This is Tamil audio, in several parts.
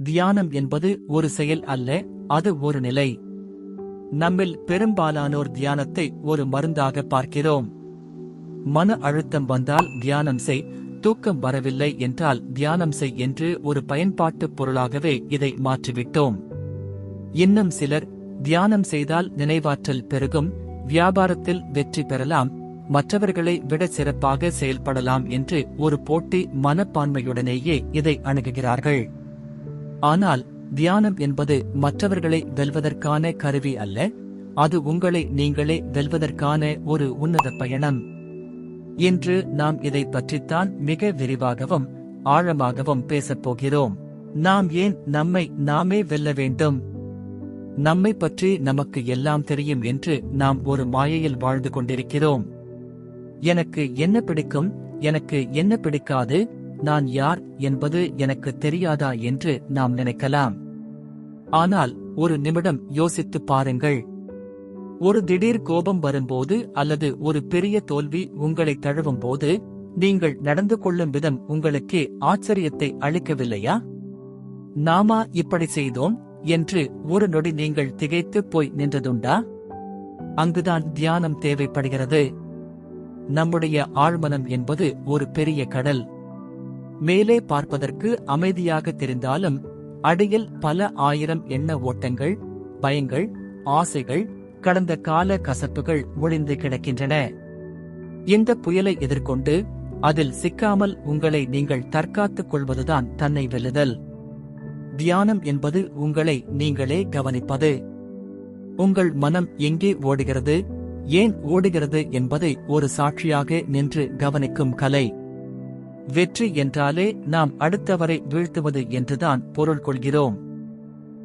தியானம் என்பது ஒரு செயல் அல்ல, அது ஒரு நிலை. நம்மில் பெரும்பாலானோர் தியானத்தை ஒரு மருந்தாக பார்க்கிறோம். மன அழுத்தம் வந்தால் தியானம் செய், தூக்கம் வரவில்லை என்றால் தியானம் செய் என்று ஒரு பயன்பாட்டுப் பொருளாகவே இதை மாற்றிவிட்டோம். இன்னும் சிலர் தியானம் செய்தால் நினைவாற்றல் பெருகும், வியாபாரத்தில் வெற்றி பெறலாம், மற்றவர்களை விட சிறப்பாக செயல்படலாம் என்று ஒரு போட்டி மனப்பான்மையுடனேயே இதை அணுகுகிறார்கள். ஆனால் தியானம் என்பது மற்றவர்களை வெல்வதற்கான கருவி அல்ல, அது உங்களை நீங்களே வெல்வதற்கான ஒரு உன்னத பயணம். இன்று நாம் இதை பற்றித்தான் மிக விரிவாகவும் ஆழமாகவும் பேசப் போகிறோம். நாம் ஏன் நம்மை நாமே வெல்ல வேண்டும்? நம்மை பற்றி நமக்கு எல்லாம் தெரியும் என்று நாம் ஒரு மாயையில் வாழ்ந்து கொண்டிருக்கிறோம். எனக்கு என்ன பிடிக்கும், எனக்கு என்ன பிடிக்காது, நான் யார் என்பது எனக்கு தெரியாதா என்று நாம் நினைக்கலாம். ஆனால் ஒரு நிமிடம் யோசித்துப் பாருங்கள். ஒரு திடீர் கோபம் வரும்போது அல்லது ஒரு பெரிய தோல்வி உங்களை தழுவும் போது நீங்கள் நடந்து கொள்ளும் விதம் உங்களுக்கு ஆச்சரியத்தை அளிக்கவில்லையா? நாமா இப்படி செய்தோம் என்று ஒரு நொடி நீங்கள் திகைத்துப் போய் நின்றதுண்டா? அங்குதான் தியானம் தேவைப்படுகிறது. நம்முடைய ஆழ்மனம் என்பது ஒரு பெரிய கடல். மேலே பார்ப்பதற்கு அமைதியாக தெரிந்தாலும் அடியில் பல ஆயிரம் எண்ண ஓட்டங்கள், பயங்கள், ஆசைகள், கடந்த கால கசப்புகள் ஒளிந்து கிடக்கின்றன. இந்த புயலை எதிர்கொண்டு அதில் சிக்காமல் உங்களை நீங்கள் தற்காத்துக் கொள்வதுதான் தன்னை வெல்லுதல். தியானம் என்பது உங்களை நீங்களே கவனிப்பது. உங்கள் மனம் எங்கே ஓடுகிறது, ஏன் ஓடுகிறது என்பதை ஒரு சாட்சியாக நின்று கவனிக்கும் கலை. வெற்றி என்றாலே நாம் அடுத்தவரை வீழ்த்துவது என்றுதான் பொருள் கொள்கிறோம்.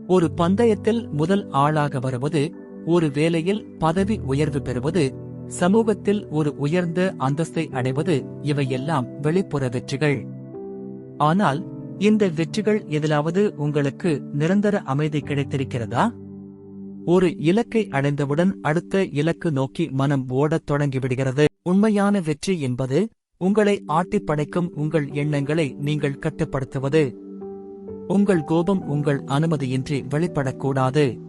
ஒரு பந்தயத்தில் முதல் ஆளாக வருவது, ஒரு வேலையில் பதவி உயர்வு பெறுவது, சமூகத்தில் ஒரு உயர்ந்த அந்தஸ்தை அடைவது, இவையெல்லாம் வெளிப்புற வெற்றிகள். ஆனால் இந்த வெற்றிகள் எதிலாவது உங்களுக்கு நிரந்தர அமைதி கிடைத்திருக்கிறதா? ஒரு இலக்கை அடைந்தவுடன் அடுத்த இலக்கு நோக்கி மனம் ஓடத் தொடங்கிவிடுகிறது. உண்மையான வெற்றி என்பது உங்களை ஆட்டிப் படைக்கும் உங்கள் எண்ணங்களை நீங்கள் கட்டுப்படுத்துவது. உங்கள் கோபம் உங்கள் அனுமதியின்றி வெளிப்படக்கூடாது.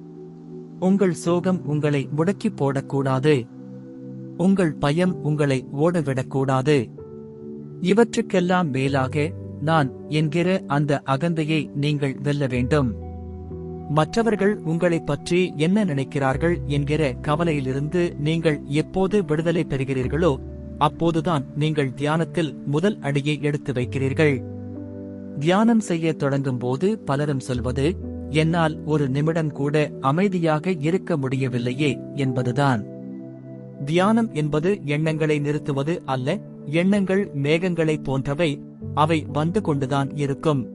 உங்கள் சோகம் உங்களை முடக்கி போடக்கூடாது. உங்கள் பயம் உங்களை ஓடவிடக்கூடாது. இவற்றுக்கெல்லாம் மேலாக நான் என்கிற அந்த அகந்தையை நீங்கள் வெல்ல வேண்டும். மற்றவர்கள் உங்களைப் பற்றி என்ன நினைக்கிறார்கள் என்கிற கவலையிலிருந்து நீங்கள் எப்போது விடுதலை பெறுகிறீர்களோ அப்போதுதான் நீங்கள் தியானத்தில் முதல் அடியை எடுத்து வைக்கிறீர்கள். தியானம் செய்ய தொடங்கும் போது பலரும் சொல்வது, என்னால் ஒரு நிமிடம் கூட அமைதியாக இருக்க முடியவில்லையே என்பதுதான். தியானம் என்பது எண்ணங்களை நிறுத்துவது அல்ல. எண்ணங்கள் மேகங்களை போன்றவை, அவை வந்து கொண்டுதான் இருக்கும்.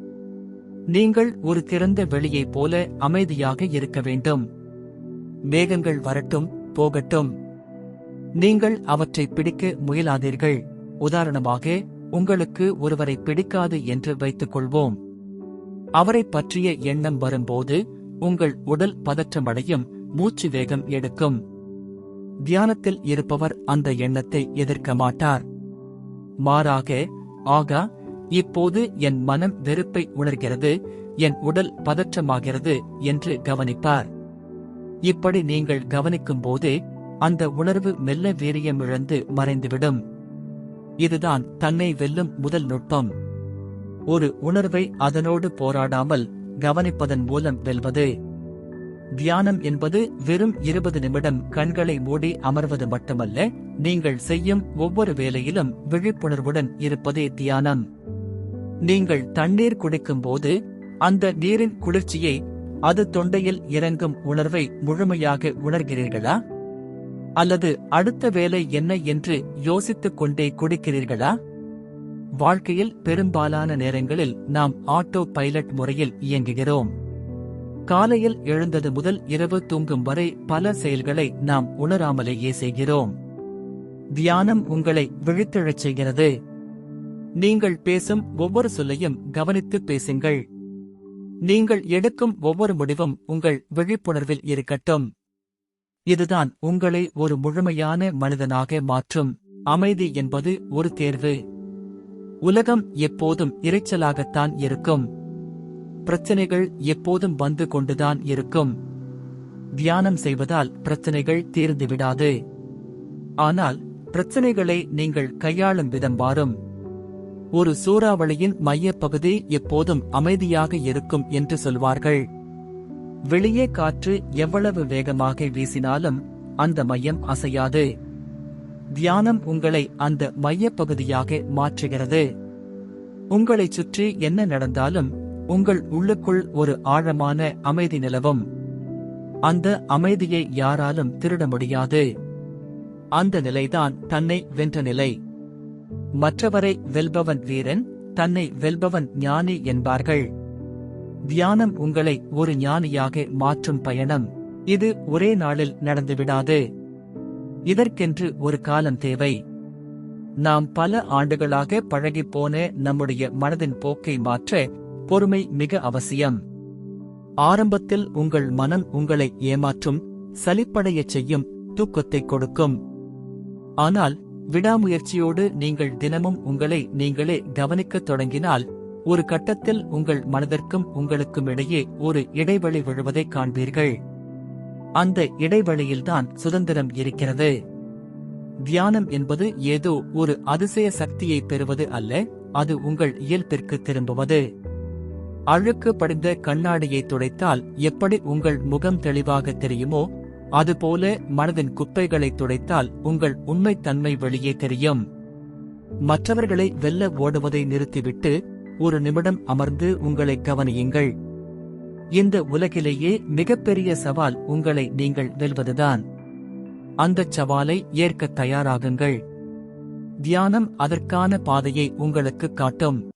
நீங்கள் ஒரு திறந்த வெளியைப் போல அமைதியாக இருக்க வேண்டும். மேகங்கள் வரட்டும், போகட்டும். நீங்கள் அவற்றை பிடிக்க முயலாதீர்கள். உதாரணமாக, உங்களுக்கு ஒருவரை பிடிக்காது என்று வைத்துக் கொள்வோம். அவரை பற்றிய எண்ணம் வரும்போது உங்கள் உடல் பதற்றமடையும், மூச்சு வேகம் எடுக்கும். தியானத்தில் இருப்பவர் அந்த எண்ணத்தை எதிர்க்க மாட்டார். மாறாக, ஆகா, இப்போது என் மனம் வெறுப்பை உணர்கிறது, என் உடல் பதற்றமாகிறது என்று கவனிப்பார். இப்படி நீங்கள் கவனிக்கும் போதே அந்த உணர்வு மெல்ல வீரியமிழந்து மறைந்துவிடும். இதுதான் தன்னை வெல்லும் முதல் நுட்பம். ஒரு உணர்வை அதனோடு போராடாமல் கவனிப்பதன் மூலம் வெல்வது. தியானம் என்பது வெறும் 20 நிமிடம் கண்களை மூடி அமர்வது மட்டுமல்ல, நீங்கள் செய்யும் ஒவ்வொரு வேலையிலும் விழிப்புணர்வுடன் இருப்பதே தியானம். நீங்கள் தண்ணீர் குடிக்கும் போது அந்த நீரின் குளிர்ச்சியை, அது தொண்டையில் இறங்கும் உணர்வை முழுமையாக உணர்கிறீர்களா? அல்லது அடுத்த வேலை என்ன என்று யோசித்துக் கொண்டே குடிக்கிறீர்களா? வாழ்க்கையில் பெரும்பாலான நேரங்களில் நாம் ஆட்டோ பைலட் முறையில் இயங்குகிறோம். காலையில் எழுந்தது முதல் இரவு தூங்கும் வரை பல செயல்களை நாம் உணராமலேயே செய்கிறோம். தியானம் உங்களை விழித்தெழச் செய்கிறது. நீங்கள் பேசும் ஒவ்வொரு சொல்லையும் கவனித்து பேசுங்கள். நீங்கள் எடுக்கும் ஒவ்வொரு முடிவும் உங்கள் விழிப்புணர்வில் இருக்கட்டும். இதுதான் உங்களை ஒரு முழுமையான மனிதனாக மாற்றும். அமைதி என்பது ஒரு தேர்வு. உலகம் எப்போதும் இரைச்சலாகத்தான் இருக்கும். பிரச்சனைகள் எப்போதும் வந்து கொண்டுதான் இருக்கும். தியானம் செய்வதால் பிரச்சனைகள் தீர்ந்துவிடாது. ஆனால் பிரச்சனைகளை நீங்கள் கையாளும் விதம் மாறும். ஒரு சூறாவளியின் மையப்பகுதி எப்போதும் அமைதியாக இருக்கும் என்று சொல்வார்கள். வெளியே காற்று எவ்வளவு வேகமாக வீசினாலும் அந்த மையம் அசையாது. தியானம் உங்களை அந்த மையப்பகுதியாக மாற்றுகிறது. உங்களைச் சுற்றி என்ன நடந்தாலும் உங்கள் உள்ளுக்குள் ஒரு ஆழமான அமைதி நிலவும். அந்த அமைதியை யாராலும் திருட முடியாது. அந்த நிலைதான் தன்னை வென்ற நிலை. மற்றவரை வெல்பவன் வீரன், தன்னை வெல்பவன் ஞானி என்பார்கள். தியானம் உங்களை ஒரு ஞானியாக மாற்றும் பயணம். இது ஒரே நாளில் நடந்துவிடாது. இதற்கென்று ஒரு காலம் தேவை. நாம் பல ஆண்டுகளாக பழகிப்போன நம்முடைய மனதின் போக்கை மாற்ற பொறுமை மிக அவசியம். ஆரம்பத்தில் உங்கள் மனம் உங்களை ஏமாற்றும், சலிப்படையச் செய்யும், தூக்கத்தை கொடுக்கும். ஆனால் விடாமுயற்சியோடு நீங்கள் தினமும் உங்களை நீங்களே கவனிக்கத் தொடங்கினால் ஒரு கட்டத்தில் உங்கள் மனதிற்கும் உங்களுக்கும் இடையே ஒரு இடைவெளி விழுவதைக் காண்பீர்கள். அந்த இடைவெளியில்தான் சுதந்திரம் இருக்கிறது. தியானம் என்பது ஏதோ ஒரு அதிசய சக்தியை பெறுவது அல்ல, அது உங்கள் இயல்பிற்கு திரும்புவது. அழுக்கு படிந்த கண்ணாடியை துடைத்தால் எப்படி உங்கள் முகம் தெளிவாக தெரியுமோ, அதுபோல மனதின் குப்பைகளை துடைத்தால் உங்கள் உண்மைத்தன்மை வெளியே தெரியும். மற்றவர்களை வெல்ல ஓடுவதை நிறுத்திவிட்டு ஒரு நிமிடம் அமர்ந்து உங்களை கவனியுங்கள். இந்த உலகிலேயே மிகப்பெரிய சவால் உங்களை நீங்கள் வெல்வதுதான். அந்தச் சவாலை ஏற்கத் தயாராகுங்கள். தியானம் அதற்கான பாதையை உங்களுக்கு காட்டும்.